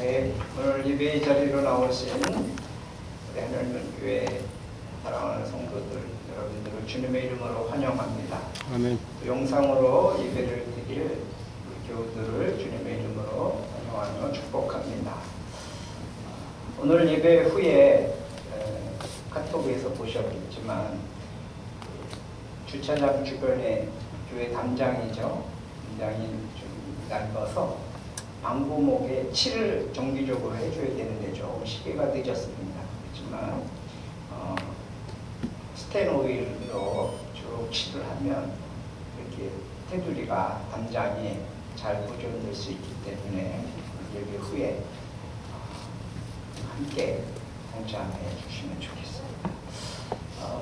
네, 오늘 예배 자리로 나오신 우리 하늘문교회 사랑하는 성도들 여러분들을 주님의 이름으로 환영합니다. 아멘. 또 영상으로 예배를 드릴 우리 교우들을 주님의 이름으로 환영하며 축복합니다. 오늘 예배 후에 카톡에서 보셨겠지만 주차장 주변에 교회 담장이죠. 담장이 좀 낡아서 방부목에 칠을 정기적으로 해줘야 되는데 조금 시기가 늦었습니다. 그렇지만 스텐 오일로 쭉 칠을 하면 이렇게 테두리가 담장이 잘 보존될 수 있기 때문에 예배 후에 함께 동참해 주시면 좋겠습니다.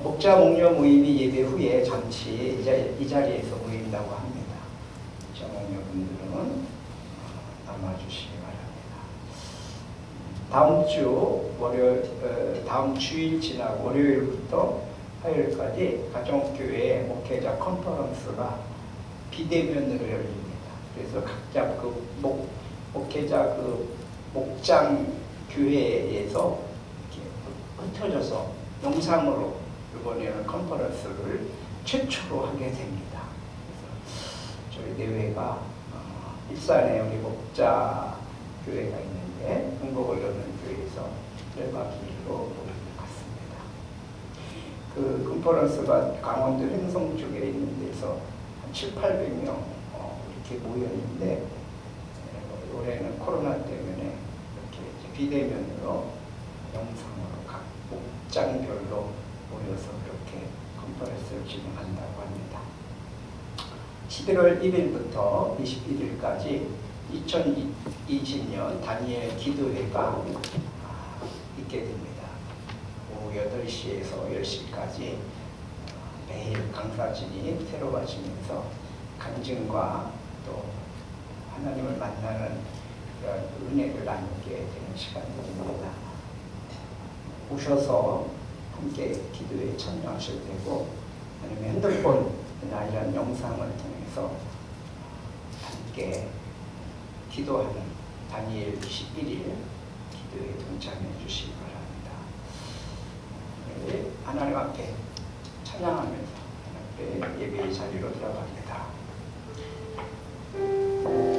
목자 목녀 모임이 예배 후에 잠시 이 자리에서 모인다고 합니다. 목자 목녀 분들은 남아주시기 바랍니다. 다음 주일 지나고 월요일부터 화요일까지 가정교회 목회자 컨퍼런스가 비대면으로 열립니다. 그래서 각자 그 목회자 그 목장 교회에서 이렇게 흩어져서 영상으로 이번에는 컨퍼런스를 최초로 하게 됩니다. 그래서 저희 대회가 일산에 우리 목자 교회가 있는데 흥복을 여는 교회에서 1박 2일로 갔습니다. 그 컨퍼런스가 강원도 횡성 쪽에 있는 데서 한 700~800명 이렇게 모였는데 올해는 코로나 때문에 이렇게 비대면으로 영상으로 각 목장별로 모여서 그렇게 컨퍼런스를 진행한다고 합니다. 11월 1일부터 21일까지 2020년 다니엘 기도회가 있게 됩니다. 오후 8시에서 10시까지 매일 강사진이 새로워지면서 간증과 또 하나님을 만나는 그런 은혜를 나누게 되는 시간입니다. 오셔서 함께 기도에 참여하셔도 되고 아니면 핸드폰이나 이런 영상을 통해서 함께 기도하는 다니엘 11일 기도에 동참해 주시기 바랍니다. 네, 하나님 앞에 찬양하면서 하나님 앞에 예배의 자리로 들어갑니다. 예배자입니다.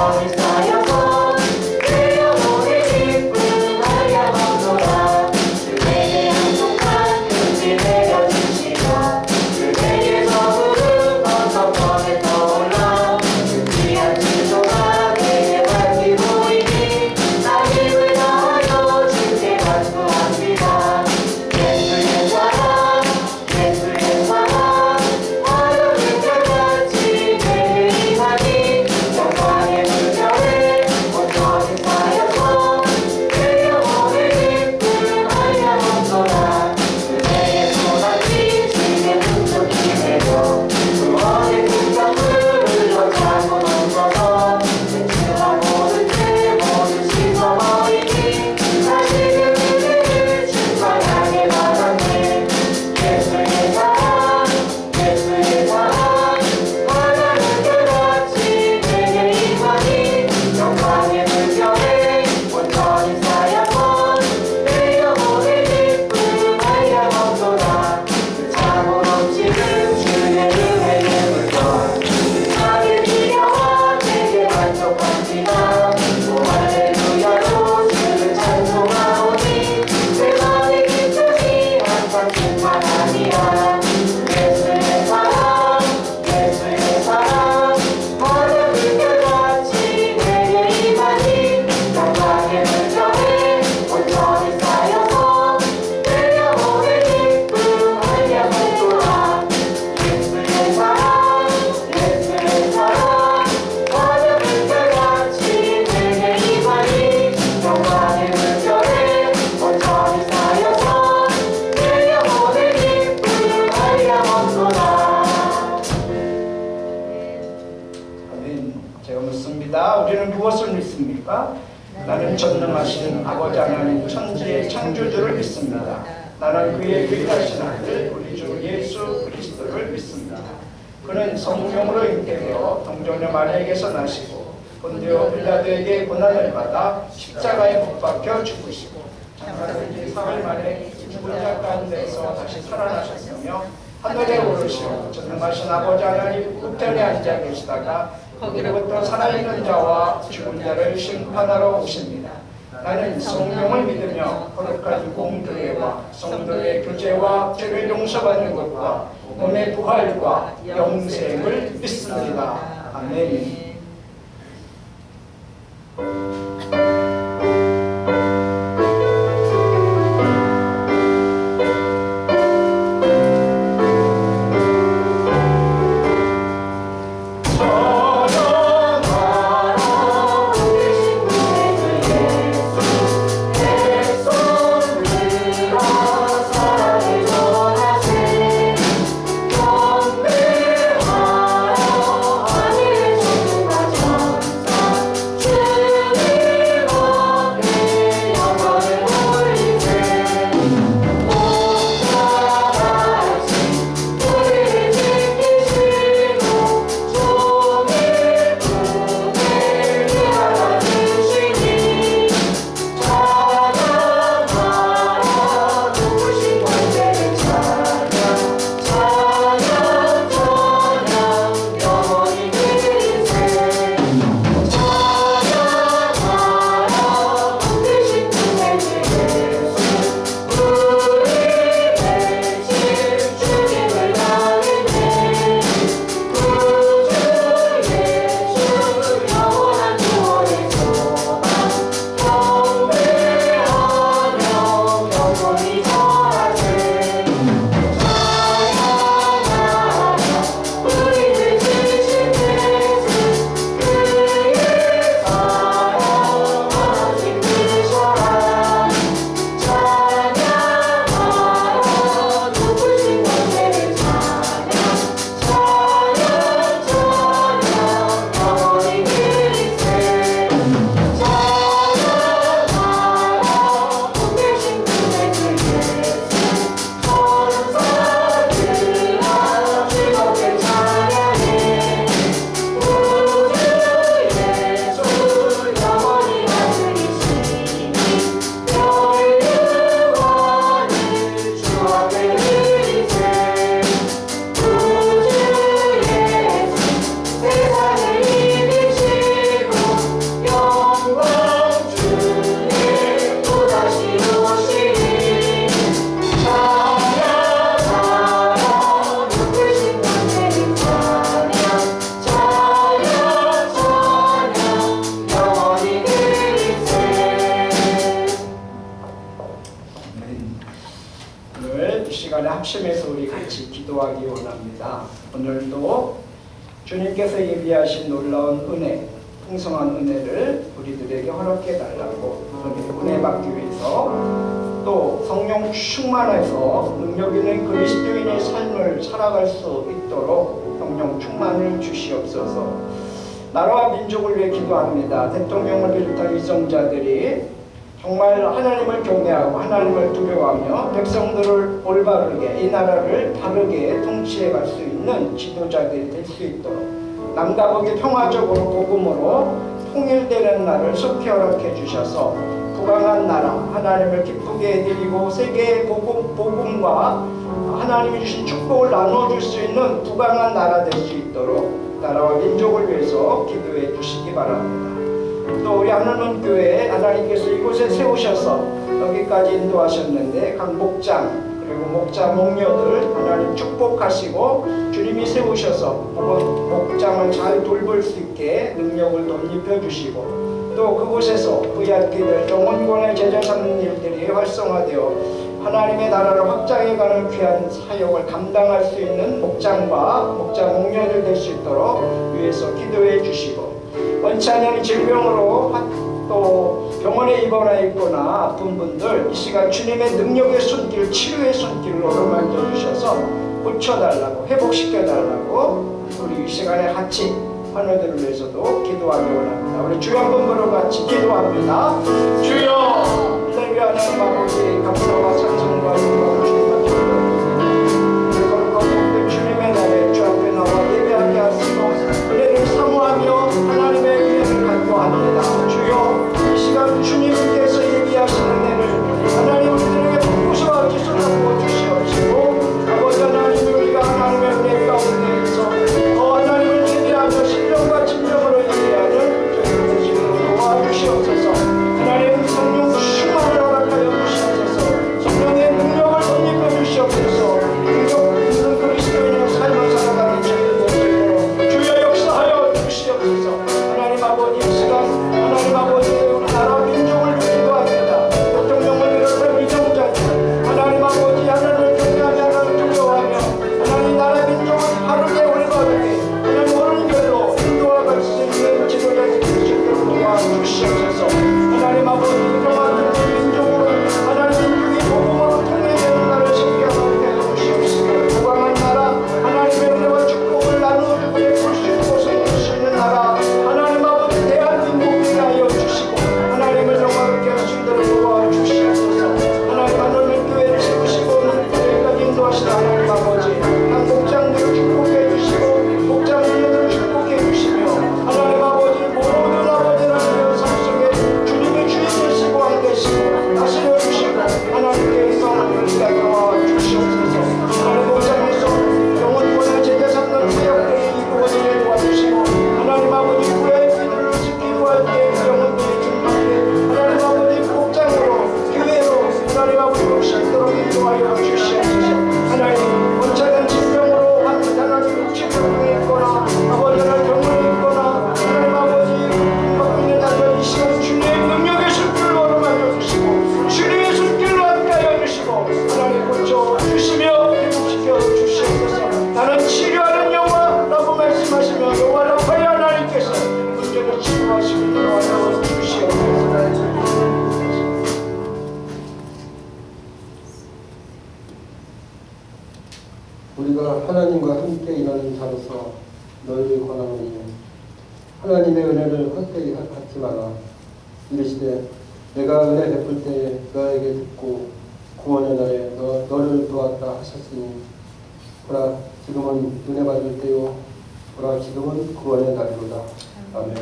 온전히 쌓여서 내 영혼의 기쁨 하야먹노라. 그에게 양속한 금지 내려주시고 그에게서 부름 번성번에 떠올라. 그 귀한 지도가 내게 밝히 보이니 나 힘을 다하여 주께 간구합니다. 예수의 사랑 예수의 사랑 하늘을 별같이 내게 임하니 영광의 무뼈에 온전히 쌓여서 내 영혼의 기쁨 하야먹노라. 그대의 손안이 주의 눈속이 되고 구원의 긍정을 흘러가고 넘쳐서 대충한 모든 죄 모두 씻어버리니 다시금 그대를 충만하게 받았네. 예수의 사랑 예수의 사랑 하나는 별같이 내게 임하니 영광의 물결에 온전히 쌓여서 내 영혼의 기쁨 하야먹노라. 그 잠옷 없이는 주의 은혜의 물결 나의 비려와 내게 만족합니다. 오 할렐루야로 주를 찬송하오니 내 맘의 기쁨이 항상 충만하니라. 예수의 사랑 예수의 사랑 하늘 별같이 내게 임하니 영광의 물결에 온전히 쌓여서 내 영혼의 기쁨 하야먹노라. 예수의 사랑 예수의 사랑 하늘 별같이 내게 임하니 영광의 물결에 온전히 쌓여서 내 영혼의 기쁨 하야먹노라. 아멘. 제가 묻습니다. 우리는 무엇을 믿습니까? 나는 전능하신 아버지 하나님 천지의 창조주를 믿습니다. 나는 그의 귀하신 아들 우리 주 예수 그리스도를 믿습니다. 그는 성령으로 잉태되어 동정녀 마리아에게서 나시고 본디오 빌라도에게 고난을 받아 십자가에 못 박혀 죽으시고 장사된 지 사흘 만에 죽은 자 가운데서 다시 살아나셨으며 하늘에 오르시고 전능하신 아버지 하나님 우편에 앉아 계시다가 거기로부터 살아있는 자와 죽은 자를 심판하러 오십니다. 나는 성령을 믿으며 거룩한 공교회와 성도의 교제와 죄를 용서받는 것과 몸의 부활과 영생을 믿습니다. 아멘. 사랑을 전하세 영대하여 하늘 합심해서 우리 같이 기도하기 원합니다. 오늘도 주님께서 예비하신 놀라운 은혜, 풍성한 은혜를 우리들에게 허락해 달라고 은혜 받기 위해서 또 성령 충만해서 능력 있는 그리스도인의 삶을 살아갈 수 있도록 성령 충만을 주시옵소서. 나라와 민족을 위해 기도합니다. 대통령을 비롯한 위정자들이 정말 하나님을 경외하고 하나님을 두려워하며 백성들을 올바르게 이 나라를 바르게 통치해 갈 수 있는 지도자들이 될 수 있도록 남과 북이 평화적으로 복음으로 통일되는 날을 속히 허락해 주셔서 부강한 나라 하나님을 기쁘게 해드리고 세계의 복음과 하나님이 주신 축복을 나눠줄 수 있는 부강한 나라 될 수 있도록 나라와 민족을 위해서 기도해 주시기 바랍니다. 또 우리 하늘문 교회 하나님께서 이곳에 세우셔서 여기까지 인도하셨는데 각 목장 그리고 목자 목녀들 하나님 축복하시고 주님이 세우셔서 목장을 잘 돌볼 수 있게 능력을 덧입혀 주시고 또 그곳에서 VIP들 영혼권의 제자 삼는 일들이 활성화되어 하나님의 나라를 확장해가는 귀한 사역을 감당할 수 있는 목장과 목자 목녀들 될 수 있도록 위해서 기도해 주시고 원치 않는 질병으로 또 병원에 입원해 있거나 아픈 분들 이 시간 주님의 능력의 손길, 치료의 손길로 어루만져 주셔서 고쳐달라고 회복시켜달라고 우리 이 시간에 같이 환우들을 위해서도 기도하기 원합니다. 우리 주여 한번 부르고 같이 기도합니다. 주여 내게 하나님 아버지 감사와 찬송과 영광을 주님께 드립니다. 그리고 복된 주님의 날에 주 앞에 나와 예배하게 하시고 은혜를 사모하며 하나님의 은혜를 간구합니다. 주여 이 시간 주님께서 예비하신 은혜를 하나님 우리들에게 풍성하게 쏟아부어 주시옵시고 아버지 하나님 우리가 하나님의 은혜 가운데에서 더 하나님을 예배하며 신령과 진정으로 예배하는 저희들 되시도록 도와주시옵소서. 하나님 성령 충만을 허락하여 주시옵소서. 성령의 능력을 덧입혀 주시옵소서. 능력 있는 그리스도인의 삶을 살아가는 저희들 되시도록 주여 역사하여 주시옵소서. 하나님 아버지 이 시간 하나님 아버지 우리 나라 민족을 기도합니다. 대통령을 비롯한 위정자들 하나님 아버지 하나님을 경외하며 하나님을 두려워하며 하나님 나라 민족을 바르게 올바르게 하나님 어른별로 인도할 수 있는 지도자들이 되시도록 도와주시옵소서. 하나님 아버지 평화를 민족으로 하나님 민족이 복음으로 통일되는 날을 쉽게 하게 해주시옵시고 부강한 나라 하나님의 은혜와 축복을 나누어주고 예쁠 수 있고 세울 수 있는 나라 하나님 아버지 대한민국에 하여 주시고 하나님을 영화롭게 할 수 있도록 도와주시옵소서. 하나님 하늘의 교회를 세우시고 교회까지 인도하시는 하나님 아버지 각 목장들을 축복해 주시고 목장들을 축복해 주시며 하나님 아버지 모든 아버지 하나님의 삶 속에 주님의 주인 되시고 왕 되시고 다스려 주시고 하나님께서 우리가 도와주시옵소서. 하나님 목장에서 영혼권의 제자 삼는 사역들을 이루어지게 도와주시고 하나님 아버지 VIP들을 지키고 할 때 영혼들이 준비하게 하나님 아버지 목장으로 교회로 하나님 아버지 오시도록 인도하여 주시옵소서. 하나님 원천한 질병으로 하나님 육체병에 있거나 아버지 하나님 병원에 있거나 하나님 아버지 건강에 달려 이 시간 주님의 능력의 손길로 어루만져 주시고 주님의 손길로 함께하여 주시고 하나님 고쳐 주시며 회복시켜 주시옵소서. 나는 치료하는 여호와라고 말씀하시며 여호와라고 하여 하나님께서 문제를 치료하시고 인도하여 주시옵소서. 우리가 하나님과 함께 일하는 자로서 너희를 권하노니 하나님의 은혜를 헛되이 갖지 마라. 이르시되 내가 은혜 베풀 때에 너에게 듣고 구원의 날에 너를 도왔다 하셨으니 보라 지금은 은혜 받을 때요 보라 지금은 구원의 날이로다. 아멘.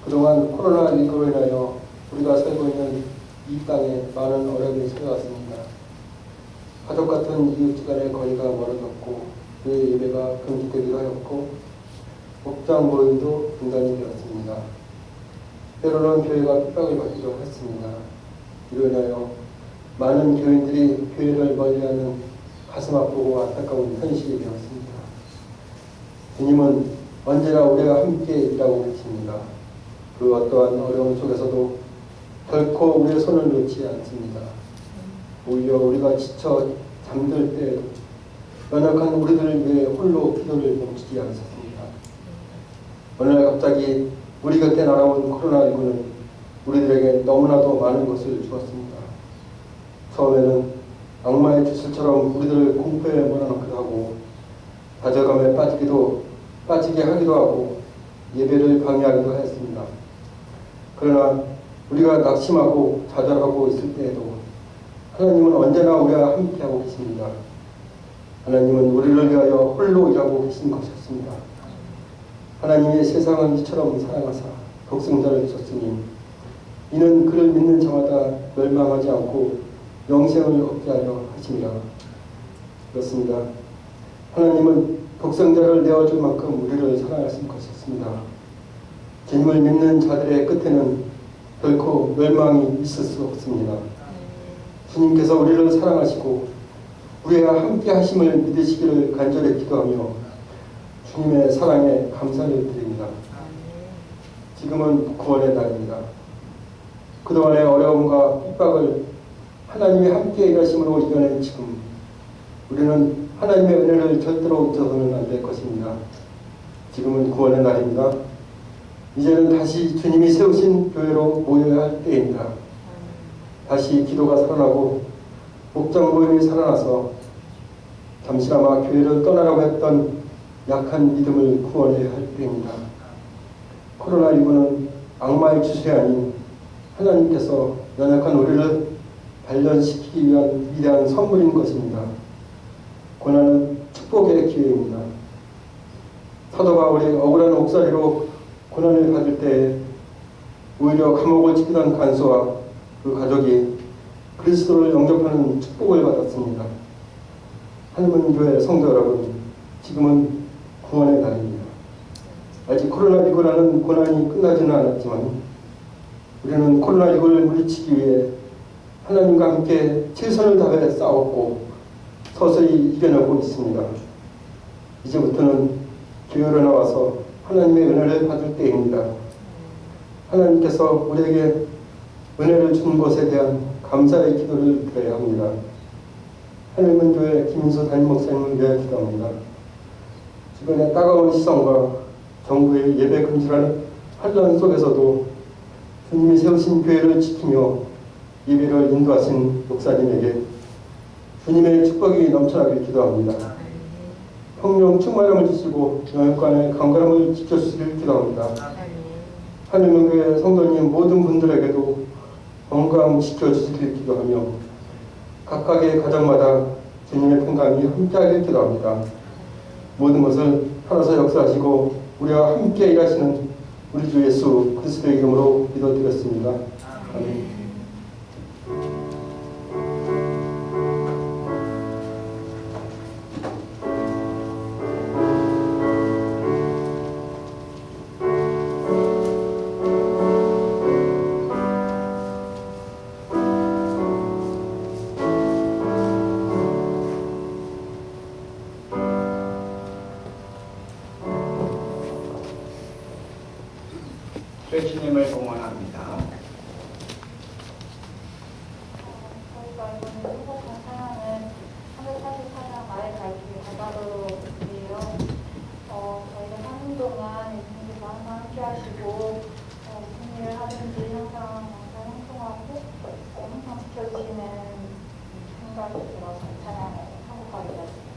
그동안 코로나19로 인하여 우리가 살고 있는 이 땅에 많은 어려움이 찾아왔습니다. 가족 같은 이웃간의 거리가 멀어졌고 교회 예배가 금지되기도 하였고 목장 모임도 중단이 되었습니다. 때로는 교회가 핍박을 받기도 했습니다. 이로 인하여 많은 교인들이 교회를 멀리하는 가슴 아프고 안타까운 현실이 되었습니다. 주님은 언제나 우리와 함께 있다고 계십니다. 그 어떠한 어려움 속에서도 결코 우리의 손을 놓지 않습니다. 오히려 우리가 지쳐 잠들 때 연약한 우리들을 위해 홀로 기도를 멈추지 않으셨습니다. 어느 날 갑자기 우리 곁에 날아온 코로나19는 우리들에게 너무나도 많은 것을 주었습니다. 처음에는 악마의 주술처럼 우리들을 공포에 몰아넣기도 하고 좌절감에 빠지게 하기도 하고 예배를 방해하기도 하였습니다. 그러나 우리가 낙심하고 좌절하고 있을 때에도 하나님은 언제나 우리와 함께하고 계십니다. 하나님은 우리를 위하여 홀로 일하고 계신 것이었습니다. 하나님의 세상을 이처럼 사랑하사 독생자를 주셨으니 이는 그를 믿는 자마다 멸망하지 않고 영생을 얻게 하려 하심이라. 그렇습니다. 하나님은 독생자를 내어줄 만큼 우리를 사랑하신 것이었습니다. 주님을 믿는 자들의 끝에는 결코 멸망이 있을 수 없습니다. 주님께서 우리를 사랑하시고 우리와 함께 하심을 믿으시기를 간절히 기도하며 주님의 사랑에 감사를 드립니다. 지금은 구원의 날입니다. 그동안의 어려움과 핍박을 하나님이 함께 일하심으로 이겨낸 지금 우리는 하나님의 은혜를 절대로 잊어서는 안 될 것입니다. 지금은 구원의 날입니다. 이제는 다시 주님이 세우신 교회로 모여야 할 때입니다. 다시 기도가 살아나고 목장 모임이 살아나서 잠시나마 교회를 떠나라고 했던 약한 믿음을 구원해야 할 때입니다. 코로나19는 악마의 주술이 아닌 하나님께서 연약한 우리를 단련시키기 위한 위대한 선물인 것입니다. 고난은 축복의 기회입니다. 사도 바울이 억울한 옥살이로 고난을 받을 때 오히려 감옥을 지키던 간수와 그 가족이 그리스도를 영접하는 축복을 받았습니다. 한문교회 성도 여러분, 지금은 구원의 날입니다. 아직 코로나19라는 고난이 끝나지는 않았지만 우리는 코로나19를 물리치기 위해 하나님과 함께 최선을 다해 싸웠고 서서히 이겨내고 있습니다. 이제부터는 교회로 나와서 하나님의 은혜를 받을 때입니다. 하나님께서 우리에게 은혜를 준 것에 대한 감사의 기도를 드려야 합니다. 하늘문교회 김인수 담임 목사님을 위해 기도합니다. 주변의 따가운 시선과 정부의 예배 금지라는 환란 속에서도 주님이 세우신 교회를 지키며 예배를 인도하신 목사님에게 주님의 축복이 넘쳐나길 기도합니다. 성령 충만함을 주시고 영육간의 강건함을 지켜주시길 기도합니다. 하늘문교회 성도님 모든 분들에게도 건강 지켜주시길 기도하며 각각의 가정마다 주님의 평강이 함께하길 기도합니다. 모든 것을 하나서 역사하시고 우리와 함께 일하시는 우리 주 예수 그리스도의 이름으로 기도드렸습니다. 아멘. 주님을 공헌합니다. 저희가 이번에 수고한 사연은 344장 나의 갈 길 바다로이에요. 저희가 사는 동안 예수님께서 항상 함께 하시고 무슨 일을 하든지 항상 형통하고 항상 지켜주시는 생각이 들어서 찬양을 하고 가게 됐습니다.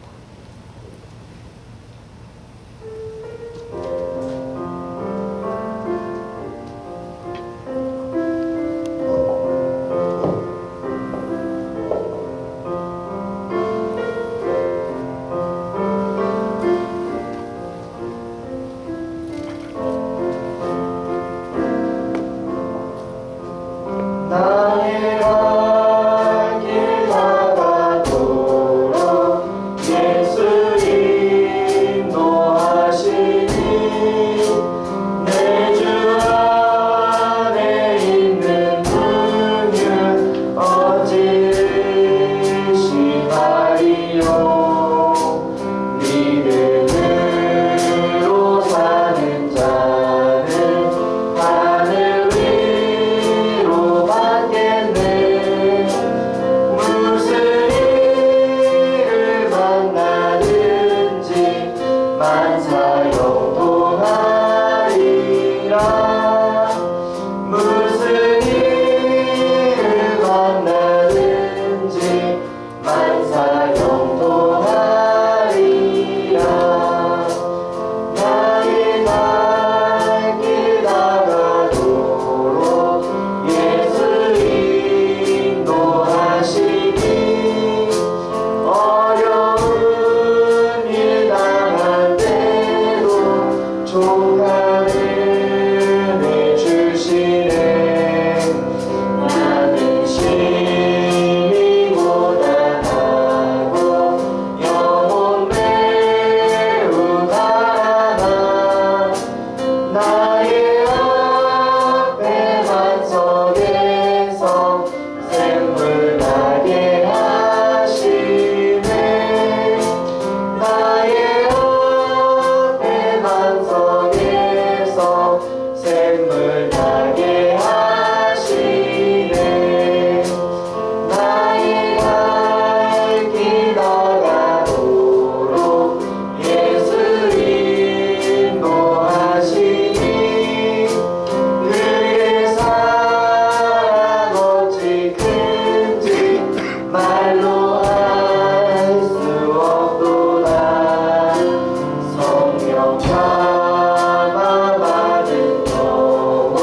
샘물 나게 하시네 나의 갈 길 나가도록 예수 인도하시니 그의 사랑 어찌 큰지 말로 할 수 없도다 성령 감화 받은 영혼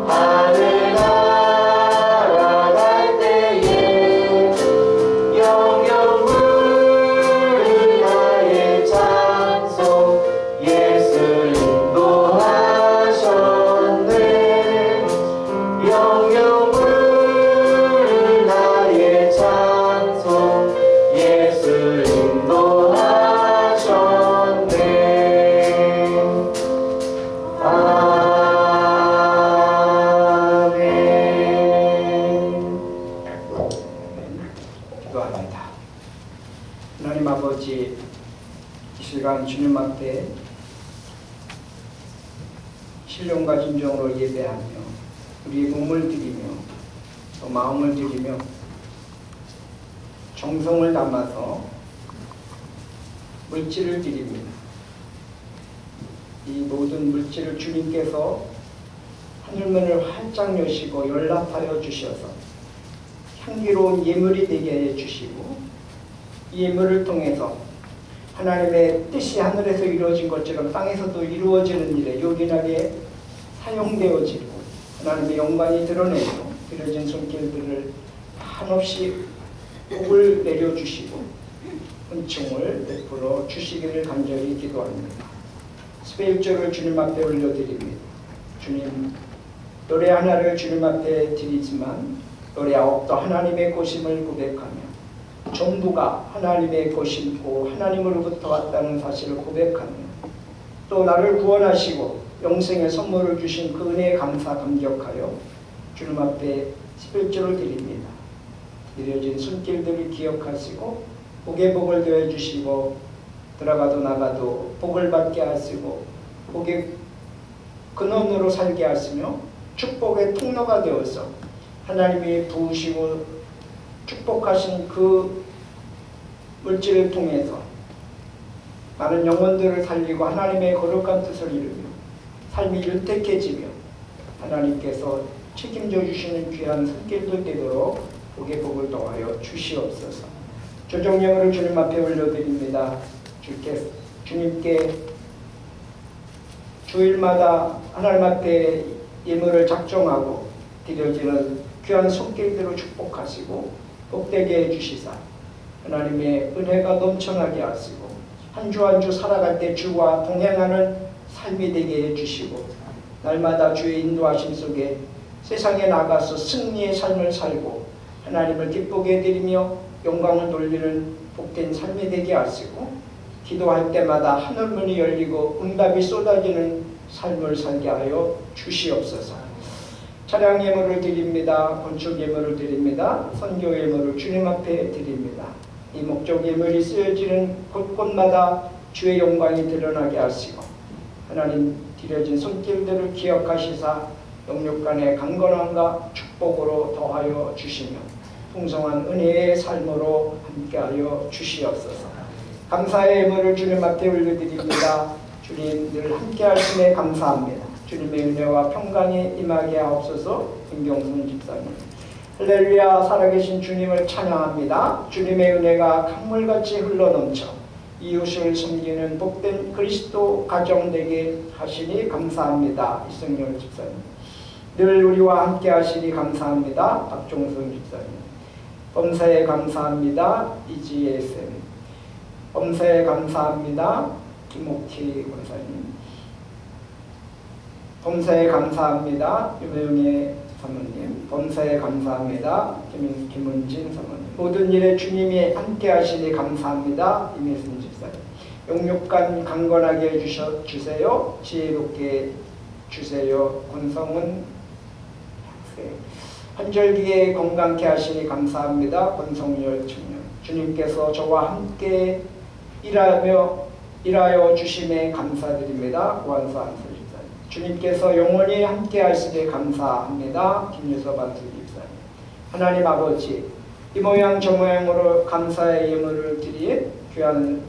하늘 날아갈 때에 영영 부를 나의 찬송 예수 인도하셨네 영영 부를 나의 찬송 예수 인도하셨네 아멘. 기도합니다. 하나님 아버지, 이 시간 주님 앞에 신령과 진정으로 예배하며 우리의 몸을 드리며 또 마음을 드리며 정성을 담아서 물질을 드립니다. 이 모든 물질을 주님께서 하늘문을 활짝 여시고 연락하여 주셔서 향기로운 예물이 되게 해 주시고 이 예물을 통해서 하나님의 뜻이 하늘에서 이루어진 것처럼 땅에서도 이루어지는 일에 요긴하게 사용되어지고 하나님의 영광이 드러내고 드려진 손길들을 한없이 복을 내려주시고 은총을 베풀어 주시기를 간절히 기도합니다. 스페일조를 주님 앞에 올려드립니다. 주님, 노래 하나를 주님 앞에 드리지만 노래 아홉도 하나님의 고심을 고백하며 전부가 하나님의 것이고 하나님으로부터 왔다는 사실을 고백하며 또 나를 구원하시고 영생의 선물을 주신 그 은혜에 감사 감격하여 주님 앞에 11조를 드립니다. 드려진 손길들을 기억하시고 복의 복을 더해 주시고 들어가도 나가도 복을 받게 하시고 복의 근원으로 살게 하시며 축복의 통로가 되어서 하나님이 부으시고 축복하신 그 물질을 통해서 많은 영혼들을 살리고 하나님의 거룩한 뜻을 이루며 삶이 윤택해지며 하나님께서 책임져 주시는 귀한 손길들 되도록 복의 복을 더하여 주시옵소서. 조정령을 주님 앞에 올려드립니다. 주님께 주일마다 하나님 앞에 예물을 작정하고 드려지는 귀한 손길들을 축복하시고 복되게 해주시사 하나님의 은혜가 넘쳐나게 하시고 한 주 한 주 살아갈 때 주와 동행하는 삶이 되게 해주시고 날마다 주의 인도하심 속에 세상에 나가서 승리의 삶을 살고 하나님을 기쁘게 해드리며 영광을 돌리는 복된 삶이 되게 하시고 기도할 때마다 하늘문이 열리고 응답이 쏟아지는 삶을 살게 하여 주시옵소서. 차량 예물을 드립니다. 건축 예물을 드립니다. 선교 예물을 주님 앞에 드립니다. 이 목적 예물이 쓰여지는 곳곳마다 주의 영광이 드러나게 하시고 하나님 드려진 손길들을 기억하시사 영육간의 강건함과 축복으로 더하여 주시며 풍성한 은혜의 삶으로 함께하여 주시옵소서. 감사의 예물을 주님 앞에 올려드립니다. 주님 늘 함께하심에 감사합니다. 주님의 은혜와 평강이 임하게 하옵소서. 김경순 집사님. 할렐루야. 살아계신 주님을 찬양합니다. 주님의 은혜가 강물같이 흘러넘쳐 이웃을 섬기는 복된 그리스도 가정 되게 하시니 감사합니다. 이승열 집사님. 늘 우리와 함께 하시니 감사합니다. 박종성 집사님. 범사에 감사합니다. 이지혜 쌤. 범사에 감사합니다. 김옥희 권사님. 범사에 감사합니다. 유명의 사모님. 범사에 감사합니다. 김은진 사모님. 모든 일에 주님이 함께 하시니 감사합니다. 임혜순 집사님. 영육간 강건하게 해주세요. 지혜롭게 주세요. 권성은 학생. 한절기에 건강케 하시니 감사합니다. 권성열 청년. 주님께서 저와 함께 일하여 주심에 감사드립니다. 고한수 안설 집사님. 주님께서 영원히 함께 하시되 감사합니다. 김유서 반수 집사님. 하나님 아버지, 이 모양 저 모양으로 감사의 예물을 드린 귀한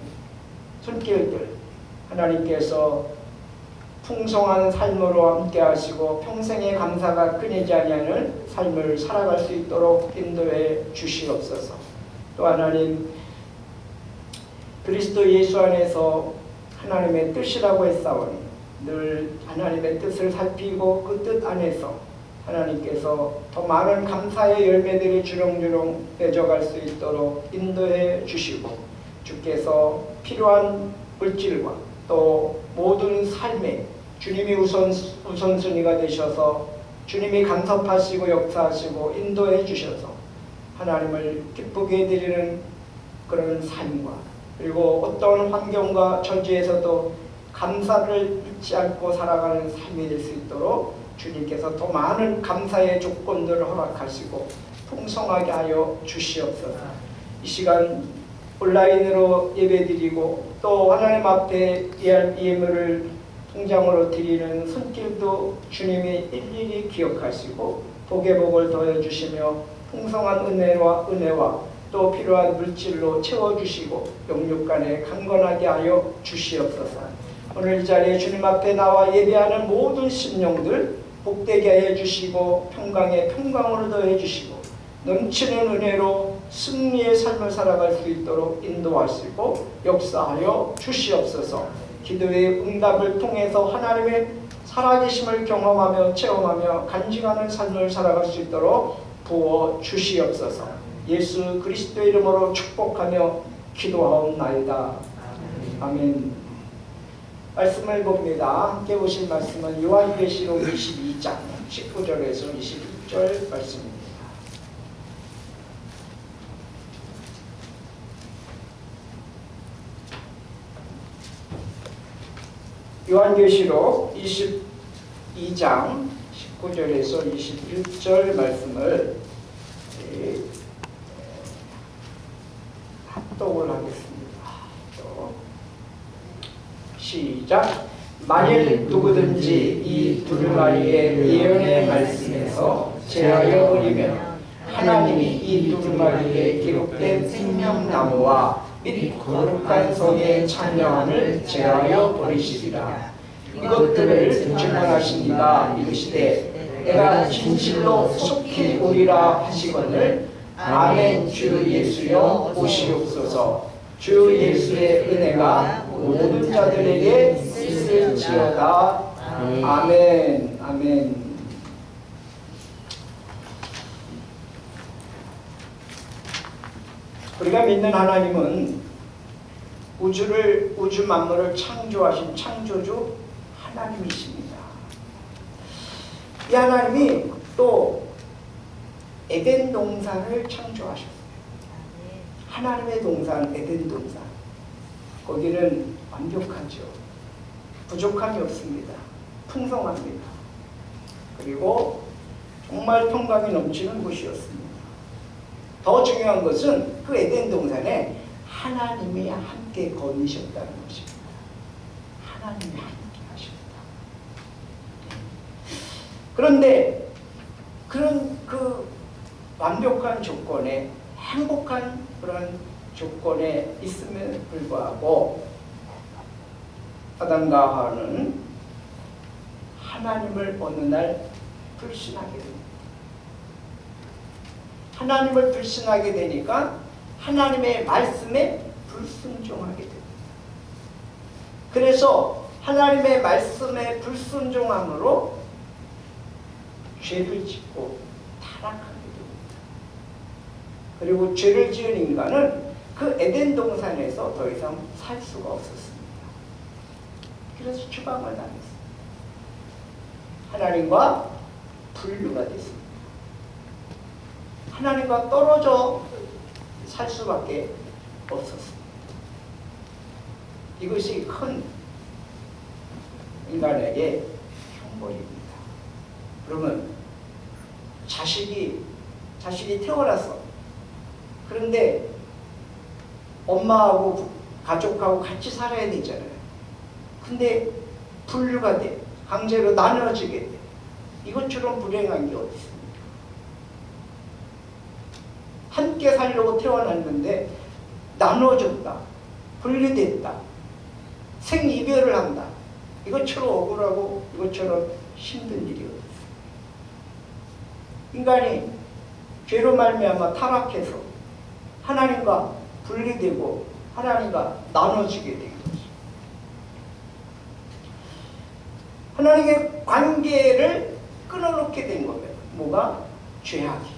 손길들 하나님께서 풍성한 삶으로 함께 하시고 평생의 감사가 끊이지 아니하는 삶을 살아갈 수 있도록 인도해 주시옵소서. 또 하나님, 그리스도 예수 안에서 하나님의 뜻이라고 했사오니 늘 하나님의 뜻을 살피고 그 뜻 안에서 하나님께서 더 많은 감사의 열매들이 주렁주렁 맺어갈 수 있도록 인도해 주시고, 주께서 필요한 물질과 또 모든 삶에 주님이 우선순위가 되셔서 주님이 간섭하시고 역사하시고 인도해 주셔서 하나님을 기쁘게 해드리는 그런 삶과, 그리고 어떤 환경과 처지에서도 감사를 잊지 않고 살아가는 삶이 될 수 있도록 주님께서 더 많은 감사의 조건들을 허락하시고 풍성하게 하여 주시옵소서. 이 시간 온라인으로 예배드리고 또 하나님 앞에 예물을 통장으로 드리는 손길도 주님이 일일이 기억하시고 복의 복을 더해주시며 풍성한 은혜와 또 필요한 물질로 채워주시고 영육간에 강건하게 하여 주시옵소서. 오늘 이 자리에 주님 앞에 나와 예배하는 모든 심령들 복되게 해주시고 평강에 평강으로 더해주시고 넘치는 은혜로 승리의 삶을 살아갈 수 있도록 인도하시고 역사하여 주시옵소서. 기도의 응답을 통해서 하나님의 살아계심을 경험하며 체험하며 간직하는 삶을 살아갈 수 있도록 부어 주시옵소서. 예수 그리스도의 이름으로 축복하며 기도하옵나이다. 아멘. 말씀을 봅니다. 함께 보실 말씀은 요한계시록 22장 19절에서 21절 말씀입니다. 요한계시록 22장 19절에서 21절 말씀을 합독을 하겠습니다. 시작. 만일 누구든지 이 두루마리의 예언의 말씀에서 제하여 버리면 하나님이 이 두루마리에 기록된 생명나무와 및 거룩한 성의 찬양함을 제하여 버리시리라. 이것들을 증언하시니가 이르시되 내가 진실로 속히 오리라 하시거늘 아멘. 주 예수여 오시옵소서. 주 예수의 은혜가 모든 자들에게 있을지어다. 아멘. 아멘. 우리가 믿는 하나님은 우주 만물을 창조하신 창조주 하나님이십니다. 이 하나님이 또 에덴 동산을 창조하셨어요. 하나님의 동산, 에덴 동산. 거기는 완벽하죠. 부족함이 없습니다. 풍성합니다. 그리고 정말 평강이 넘치는 곳이었습니다. 더 중요한 것은 그 에덴 동산에 하나님이 함께 거니셨다는 것입니다. 하나님이 함께 하셨다. 그런데 그런 그 완벽한 조건에, 행복한 그런 조건에 있음에도 불구하고 아담과 하와는 하나님을 어느 날 불신하게 됩니다. 하나님을 불신하게 되니까 하나님의 말씀에 불순종하게 됩니다. 그래서 하나님의 말씀에 불순종함으로 죄를 짓고 타락하게 됩니다. 그리고 죄를 지은 인간은 그 에덴 동산에서 더 이상 살 수가 없었습니다. 그래서 추방을 당했습니다. 하나님과 분류가 됐습니다. 하나님과 떨어져 살 수밖에 없었습니다. 이것이 큰 인간에게 형벌입니다. 그러면 자식이 태어났어. 그런데 엄마하고 가족하고 같이 살아야 되잖아요. 근데 분류가 돼. 강제로 나눠지게 돼. 이것처럼 불행한 게 어디 있습니까? 함께 살려고 태어났는데 나눠졌다, 분리됐다, 생이별을 한다. 이것처럼 억울하고 이것처럼 힘든 일이 어디 있습니까? 인간이 죄로 말미암아 타락해서 하나님과 분리되고 하나님과 나눠지게 된 거죠. 하나님의 관계를 끊어놓게 된 겁니다. 뭐가? 죄악이.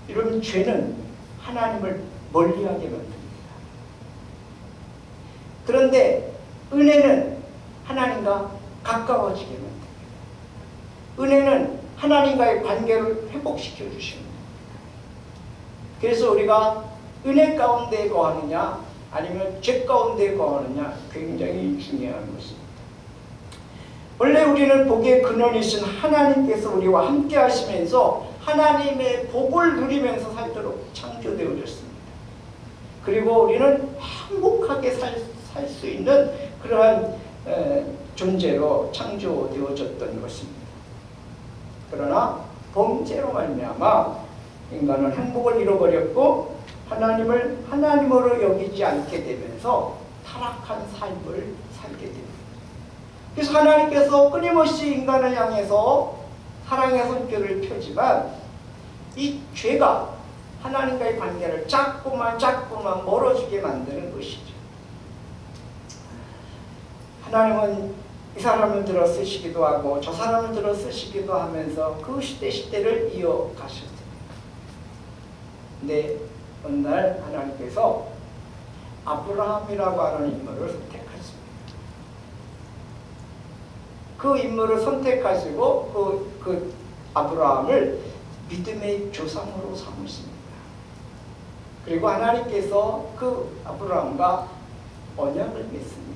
이런 죄는 하나님을 멀리하게 만듭니다. 그런데 은혜는 하나님과 가까워지게 만듭니다. 은혜는 하나님과의 관계를 회복시켜 주십니다. 그래서 우리가 은혜 가운데 거하느냐 아니면 죄 가운데 거하느냐 굉장히 중요한 것입니다. 원래 우리는 복의 근원이신 하나님께서 우리와 함께 하시면서 하나님의 복을 누리면서 살도록 창조되어졌습니다. 그리고 우리는 행복하게 살 수 있는 그러한 존재로 창조되어졌던 것입니다. 그러나 범죄로 말미암아 인간은 행복을 잃어버렸고 하나님을 하나님으로 여기지 않게 되면서 타락한 삶을 살게 됩니다. 그래서 하나님께서 끊임없이 인간을 향해서 사랑의 손길을 펴지만 이 죄가 하나님과의 관계를 자꾸만 멀어지게 만드는 것이죠. 하나님은 이 사람을 들어 쓰시기도 하고 저 사람을 들어 쓰시기도 하면서 그 시대를 이어가셨습니다. 근데 어느 날 하나님께서 아브라함이라고 하는 인물을 선택하십니다. 그 인물을 선택하시고 그 아브라함을 믿음의 조상으로 삼으십니다. 그리고 하나님께서 그 아브라함과 언약을 맺습니다.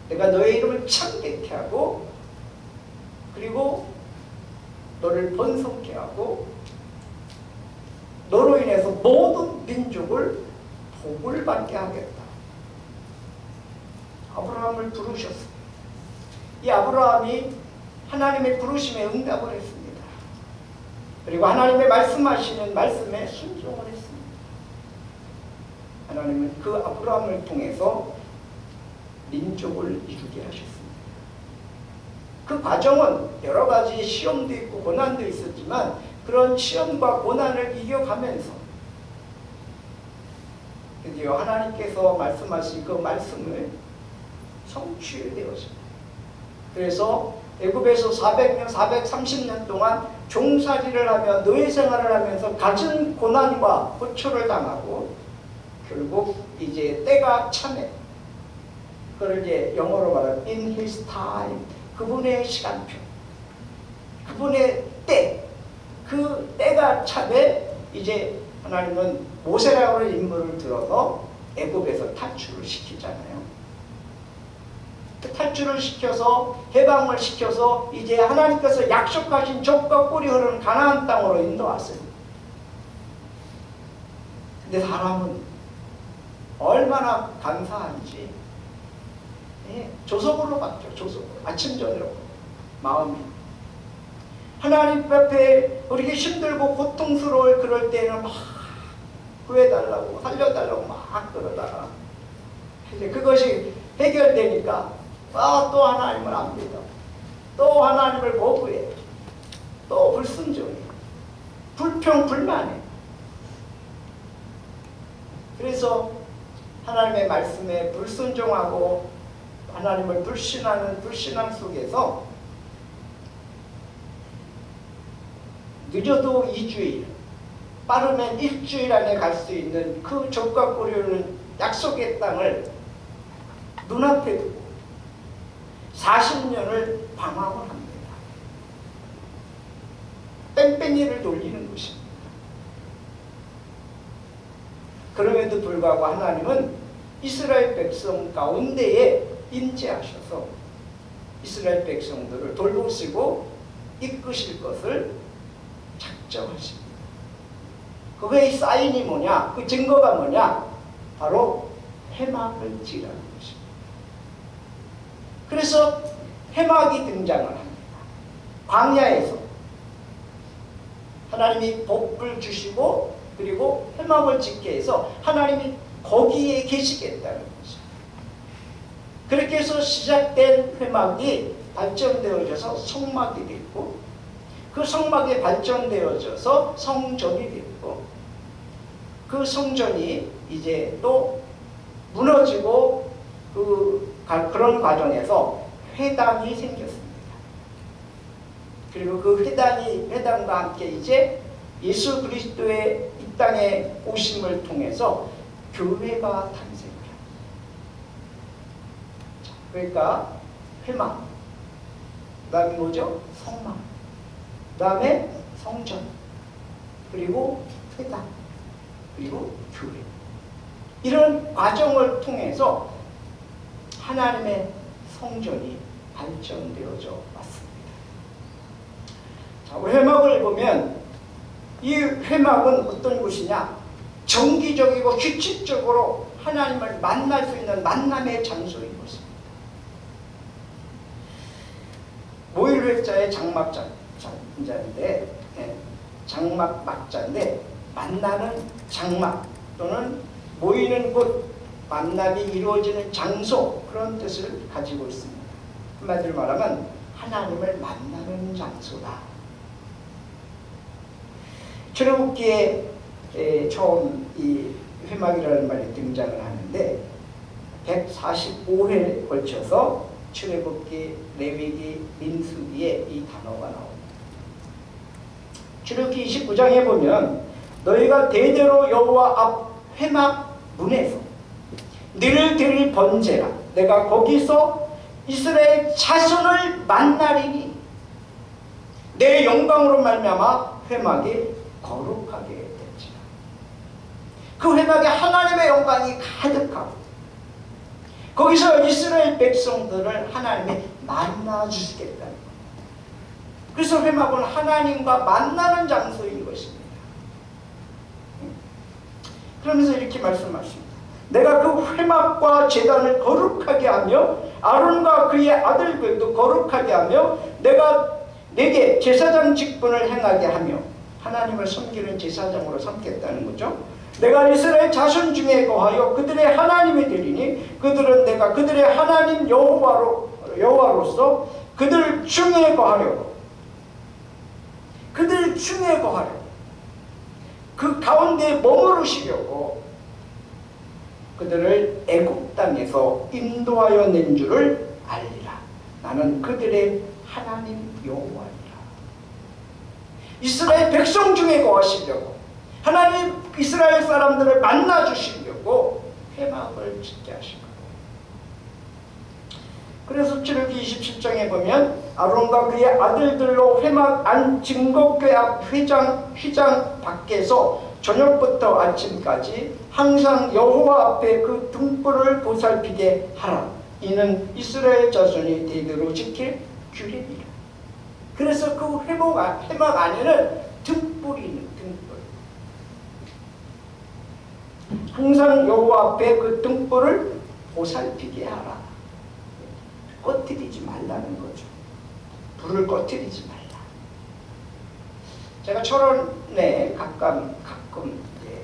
내가 너의 이름을 창대케 하고 그리고 너를 번성케 하고 너로 인해서 모든 민족을 복을 받게 하겠다. 아브라함을 부르셨습니다. 이 아브라함이 하나님의 부르심에 응답을 했습니다. 그리고 하나님의 말씀하시는 말씀에 순종을 했습니다. 하나님은 그 아브라함을 통해서 민족을 이루게 하셨습니다. 그 과정은 여러 가지 시험도 있고 고난도 있었지만 그런 시험과 고난을 이겨가면서 드디어 하나님께서 말씀하신 그 말씀을 성취되었습니다. 그래서 애굽에서 400년, 430년 동안 종살이를 하며 노예 생활을 하면서 갖은 고난과 고초를 당하고 결국 이제 때가 차네. 그걸 이제 영어로 말하면 in his time, 그분의 시간표, 그분의 때, 그 때가 차에 이제 하나님은 모세라고 하는 인물을 들어서 애굽에서 탈출을 시키잖아요. 그 탈출을 시켜서 해방을 시켜서 이제 하나님께서 약속하신 젖과 꿀이 흐르는 가나안 땅으로 인도왔어요. 근데 사람은 얼마나 감사한지 조속으로 받죠. 조속으로. 아침 저녁으로 마음이 하나님 앞에 우리가 힘들고 고통스러울 그럴 때는 막 구해달라고 살려달라고 막 그러다가 이제 그것이 해결되니까 또 하나님을 안 믿어. 또 하나님을 거부해. 또 불순종해. 불평불만해. 그래서 하나님의 말씀에 불순종하고 하나님을 불신하는 불신앙 속에서 늦어도 2주일, 빠르면 1주일 안에 갈 수 있는 그 젖과 꿀이 흐르는 약속의 땅을 눈앞에 두고 40년을 방황을 합니다. 뺑뺑이를 돌리는 것입니다. 그럼에도 불구하고 하나님은 이스라엘 백성 가운데에 임재하셔서 이스라엘 백성들을 돌보시고 이끄실 것을 작정하십니다. 그거의 사인이 뭐냐? 그 증거가 뭐냐? 바로 해막을 지라는 것입니다. 그래서 회막이 등장을 합니다. 광야에서 하나님이 복을 주시고 그리고 회막을 짓게 해서 하나님이 거기에 계시겠다는 거죠. 그렇게 해서 시작된 회막이 발전되어져서 성막이 됐고 그 성막이 발전되어져서 성전이 됐고 그 성전이 이제 또 무너지고 그런 과정에서 회당이 생겼습니다. 그리고 그 회당과 함께 이제 예수 그리스도의 이 땅에 오심을 통해서 교회가 탄생해요. 그러니까 회막, 그 다음에 뭐죠? 성막, 그 다음에 성전, 그리고 회당, 그리고 교회. 이런 과정을 통해서 하나님의 성전이 발전되어져 왔습니다. 자, 회막을 보면 이 회막은 어떤 곳이냐? 정기적이고 규칙적으로 하나님을 만날 수 있는 만남의 장소인 것입니다. 모일회자의 장막자인데 장막막자인데 만나는 장막 또는 모이는 곳, 만남이 이루어지는 장소, 그런 뜻을 가지고 있습니다. 한마디로 말하면 하나님을 만나는 장소다. 출애굽기에 처음 이 회막이라는 말이 등장을 하는데 145회에 걸쳐서 출애굽기, 레위기, 민수기에 이 단어가 나옵니다. 출애굽기 29장에 보면 너희가 대대로 여호와 앞 회막 문에서 늘을 번제라. 내가 거기서 이스라엘 자손을 만나리니 내 영광으로 말미암아 회막이 거룩하게 됐지라. 그 회막에 하나님의 영광이 가득하고 거기서 이스라엘 백성들을 하나님이 만나 주시겠다는 겁니다. 그래서 회막은 하나님과 만나는 장소인 것입니다. 그러면서 이렇게 말씀하십니다. 내가 그 회막과 제단을 거룩하게 하며 아론과 그의 아들들도 거룩하게 하며 내가 내게 제사장 직분을 행하게 하며 하나님을 섬기는 제사장으로 삼겠다는 거죠. 내가 이스라엘 자손 중에 거하여 그들의 하나님이 되리니 그들은 내가 그들의 하나님 여호와로서 그들 중에 거하려고 그 가운데 머무르시려고 그들을 애굽 땅에서 인도하여 낸 줄을 알리라. 나는 그들의 하나님 여호와니라. 이스라엘 백성 중에 거하시려고 하나님 이스라엘 사람들을 만나 주시려고 회막을 짓게 하신 거예요. 그래서 출애굽기 27장에 보면 아론과 그의 아들들로 회막 안 증거궤 앞 휘장 밖에서 저녁부터 아침까지 항상 여호와 앞에 그 등불을 보살피게 하라. 이는 이스라엘 자손이 대대로 지킬 규례이라. 그래서 그 회막 안에는 등불이 있는 등불. 항상 여호와 앞에 그 등불을 보살피게 하라. 꺼뜨리지 말라는 거죠. 불을 꺼뜨리지 말라. 제가 철원에 가끔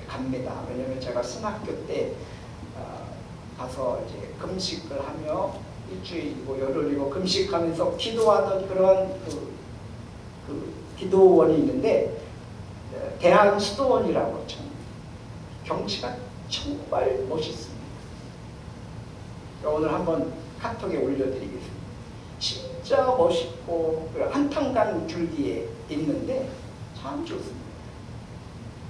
갑니다. 왜냐하면 제가 신학교 때 가서 이제 금식을 하며 일주일이고 열흘이고 금식하면서 기도하던 그런 그 기도원이 있는데 대한 수도원이라고 참 경치가 정말 멋있습니다. 오늘 한번 카톡에 올려드리겠습니다. 진짜 멋있고 한탄강 줄기에 있는데 참 좋습니다.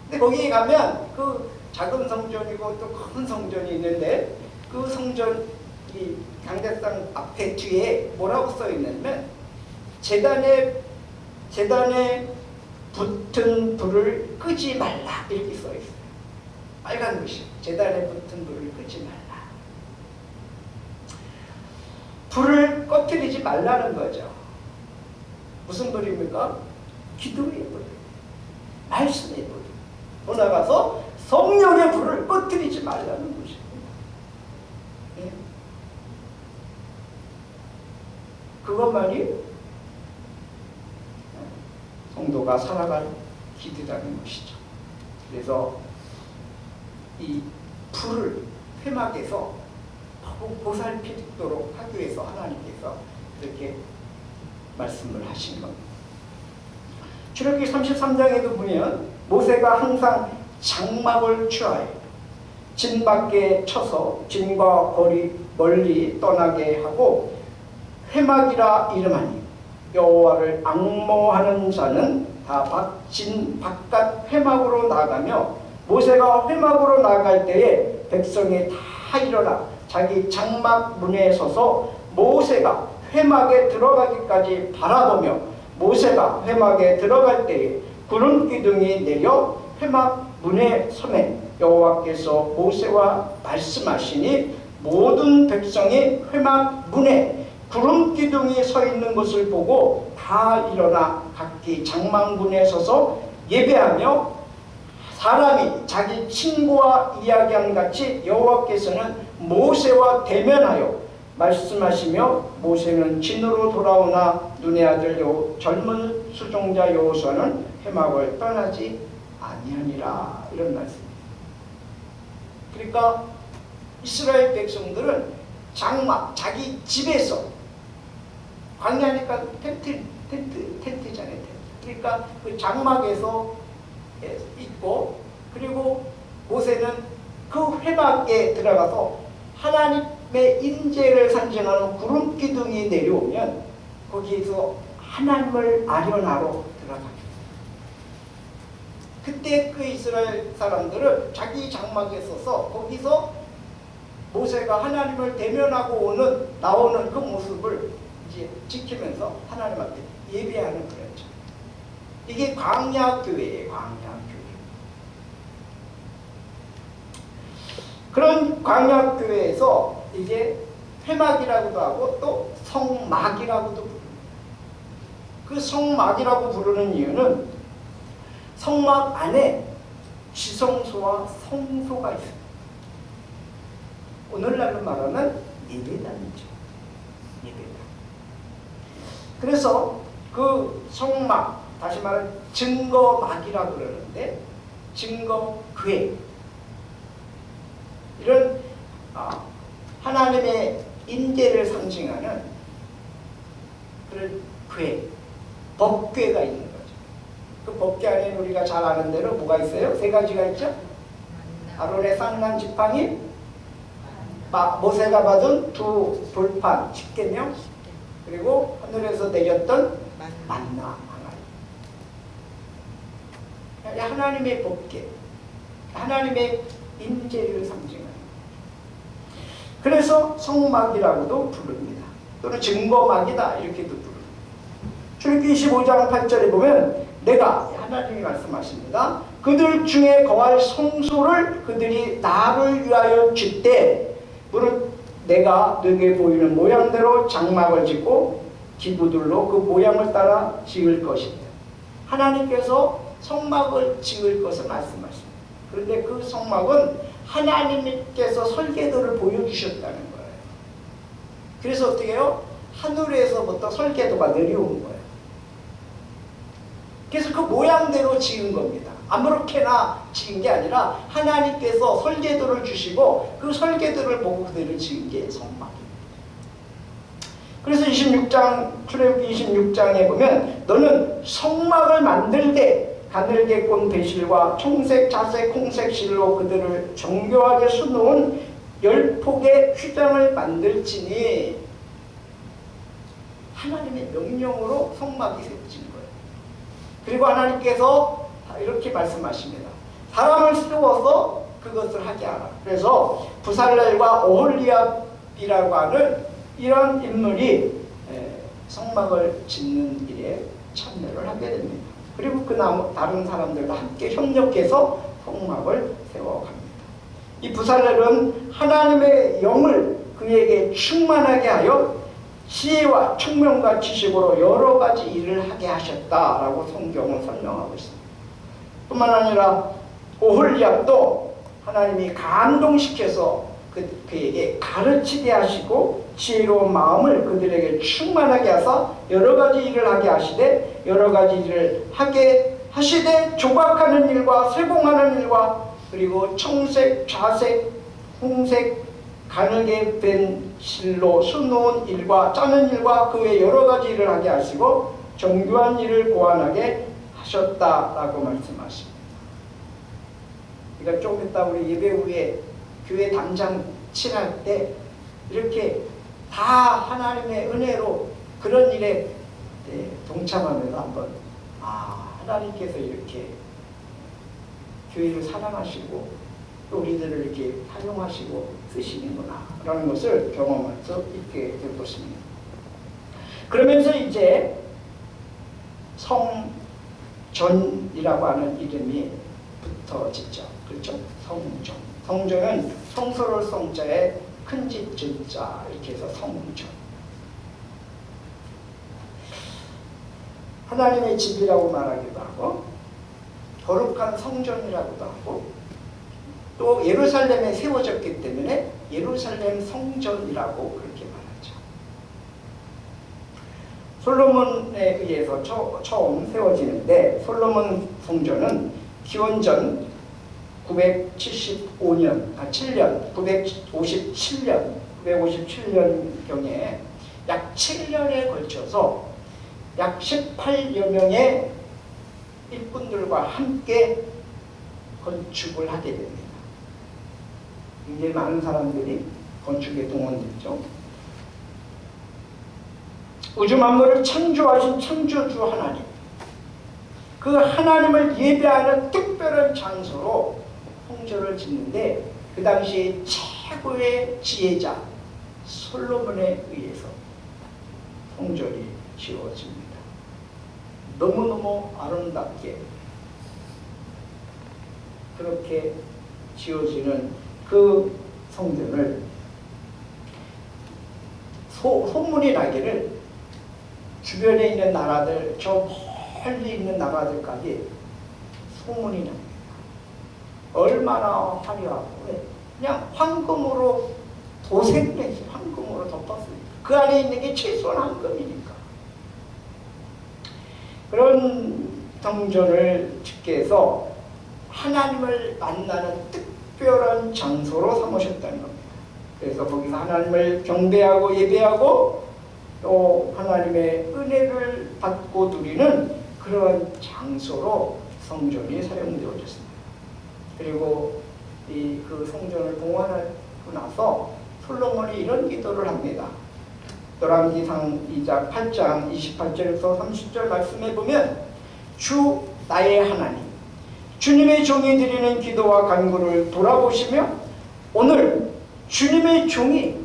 근데 거기에 가면 그 작은 성전이고 또 큰 성전이 있는데 그 성전 이 강대상 앞에 뒤에 뭐라고 써 있냐면 재단에 붙은 불을 끄지 말라 이렇게 써 있어요. 빨간 글씨. 재단에 붙은 불을 끄지 말라. 불을 꺼뜨리지 말라는 거죠. 무슨 불입니까? 기도의 불, 말씀의 불. 또 나가서 성령의 불을 꺼뜨리지 말라는 것입니다. 네. 그것만이 성도가 살아갈 길이라는 것이죠. 그래서 이 불을 회막에서 보살피도록 하기 위해서 하나님께서 이렇게 말씀을 하신 겁니다. 출애굽기 33장에도 보면 모세가 항상 장막을 취하여 진 밖에 쳐서 진과 거리 멀리 떠나게 하고 회막이라 이름하니 여호와를 앙모하는 자는 다 진 바깥 회막으로 나가며 모세가 회막으로 나갈 때에 백성이 다 일어나 자기 장막 문에 서서 모세가 회막에 들어가기까지 바라보며 모세가 회막에 들어갈 때에 구름 기둥이 내려 회막 문에 서매 여호와께서 모세와 말씀하시니 모든 백성이 회막 문에 구름 기둥이 서 있는 것을 보고 다 일어나 각기 장막 문에 서서 예배하며 사람이 자기 친구와 이야기한 같이 여호와께서는 모세와 대면하여 말씀하시며 모세는 진으로 돌아오나 눈의 아들 젊은 수종자 여호수아는 회막을 떠나지 아니하니라. 이런 말씀입니다. 그러니까 이스라엘 백성들은 장막, 자기 집에서 광야니까 텐트잖아요. 그러니까 그 장막에서 있고, 그리고 모세는 그 회막에 들어가서 하나님의 인재를 상징하는 구름 기둥이 내려오면 거기에서 하나님을 아련하러 들어가게. 그때 그 이스라엘 사람들은 자기 장막에 서서 거기서 모세가 하나님을 대면하고 나오는 그 모습을 이제 지키면서 하나님 앞에 예배하는 거였죠. 이게 광야교회예요. 광야교회. 그런 광야교회에서 이제 회막이라고도 하고 또 성막이라고도 부릅니다. 그 성막이라고 부르는 이유는 성막 안에 지성소와 성소가 있습니다. 오늘날로 말하면 예배당이죠. 예배당. 그래서 그 성막, 다시 말하면 증거막이라고 그러는데 증거궤, 이런 하나님의 인재를 상징하는 그런 궤, 법궤가 있는 거죠. 그 법궤 안에 우리가 잘 아는 대로 뭐가 있어요? 세 가지가 있죠. 아론의 쌍난 지팡이, 모세가 받은 두 돌판 10계명, 그리고 하늘에서 내렸던 만나 항아리. 하나님의 법궤, 하나님의 인재를 상징하는. 그래서 성막이라고도 부릅니다. 또는 증거막이다 이렇게도 부릅니다. 출애굽기 25장 8절에 보면 내가, 하나님이 말씀하십니다. 그들 중에 거할 성소를 그들이 나를 위하여 짓되 무릇 내가 너에게 보이는 모양대로 장막을 짓고 기구들로 그 모양을 따라 지을 것입니다. 하나님께서 성막을 지을 것을 말씀하십니다. 그런데 그 성막은 하나님께서 설계도를 보여주셨다는 거예요. 그래서 어떻게 해요? 하늘에서부터 설계도가 내려온 거예요. 그래서 그 모양대로 지은 겁니다. 아무렇게나 지은 게 아니라 하나님께서 설계도를 주시고 그 설계도를 보고 그대로 지은 게 성막입니다. 그래서 26장, 출애굽기 26장에 보면 너는 성막을 만들 때 가늘게 꼰 배실과 청색, 자색, 홍색 실로 그들을 정교하게 수놓은 10폭의 휘장을 만들지니, 하나님의 명령으로 성막이 세워진 거예요. 그리고 하나님께서 이렇게 말씀하십니다. 사람을 세워서 그것을 하게 하라. 그래서 부살렐과 오홀리압이라고 하는 이런 인물이 성막을 짓는 일에 참여를 하게 됩니다. 그리고 그 다른 사람들과 함께 협력해서 성막을 세워갑니다. 이 부살렐은 하나님의 영을 그에게 충만하게 하여 지혜와 총명과 지식으로 여러 가지 일을 하게 하셨다라고 성경은 설명하고 있습니다. 뿐만 아니라 오홀리압도 하나님이 감동시켜서 그에게 가르치게 하시고 지혜로운 마음을 그들에게 충만하게 하사 여러 가지 일을 하게 하시되 여러 가지 일을 하게 하시되 조각하는 일과 세공하는 일과 그리고 청색, 좌색, 홍색, 가늘게 된 실로 수놓은 일과 짜는 일과 그 외 여러 가지 일을 하게 하시고 정교한 일을 고안하게 하셨다라고 말씀하십니다. 그러니까 조금 이따 우리 예배 후에 교회 담장 칠할 때 이렇게 다 하나님의 은혜로 그런 일에 동참하면서 한번 하나님께서 이렇게 교회를 사랑하시고 또 우리들을 이렇게 활용하시고 쓰시는구나 라는 것을 경험할 수 있게 될 것입니다. 그러면서 이제 성전이라고 하는 이름이 붙어지죠. 그렇죠? 성전. 성전은 성스러울 성자에 큰집 전자 이렇게 해서 성전. 하나님의 집이라고 말하기도 하고 거룩한 성전이라고도 하고 또 예루살렘에 세워졌기 때문에 예루살렘 성전이라고 그렇게 말하죠. 솔로몬에 의해서 처음 세워지는데 솔로몬 성전은 기원전 957년경에 약 7년에 걸쳐서 약 18여 명의 일꾼들과 함께 건축을 하게 됩니다. 굉장히 많은 사람들이 건축에 동원됐죠. 우주 만물을 창조하신 창조주 하나님, 그 하나님을 예배하는 특별한 장소로 성전을 짓는데 그 당시에 최고의 지혜자 솔로몬에 의해서 성전이 지어집니다. 너무너무 아름답게 그렇게 지어지는 그 성전을 소문이 나기를 주변에 있는 나라들, 저 멀리 있는 나라들까지 소문이 납니다. 얼마나 화려하고 그냥 황금으로 도색내지 황금으로 덮었습니다. 그 안에 있는 게 최소한 황금이니까. 그런 성전을 짓게 해서 하나님을 만나는 특별한 장소로 삼으셨다는 겁니다. 그래서 거기서 하나님을 경배하고 예배하고 또 하나님의 은혜를 받고 누리는 그런 장소로 성전이 사용되어졌습니다. 그리고 그 성전을 봉헌하고 나서 솔로몬이 이런 기도를 합니다. 열왕기상 2장 8장 28절에서 30절 말씀해 보면 주 나의 하나님 주님의 종이 드리는 기도와 간구를 돌아보시며 오늘 주님의 종이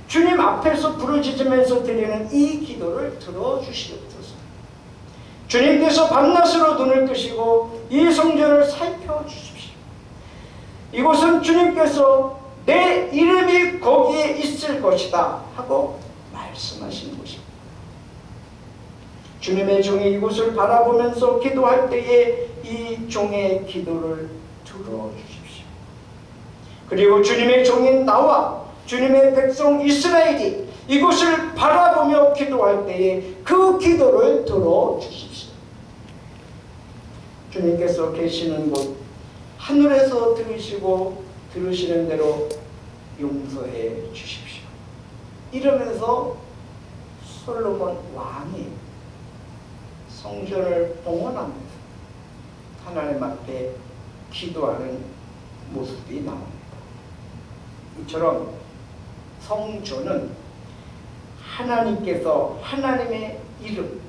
주님 앞에서 부르짖으면서 드리는 이 기도를 들어주시옵소서. 주님께서 밤낮으로 눈을 뜨시고 이 성전을 살펴주십시오. 이곳은 주님께서 내 이름이 거기에 있을 것이다 하고 말씀하신 곳입니다. 주님의 종이 이곳을 바라보면서 기도할 때에 이 종의 기도를 들어주십시오. 그리고 주님의 종인 나와 주님의 백성 이스라엘이 이곳을 바라보며 기도할 때에 그 기도를 들어주십시오. 주님께서 계시는 곳 하늘에서 들으시고 들으시는 대로 용서해 주십시오. 이러면서 솔로몬 왕이 성전을 봉헌하면서 하나님 앞에 기도하는 모습이 나옵니다. 이처럼 성전은 하나님께서 하나님의 이름,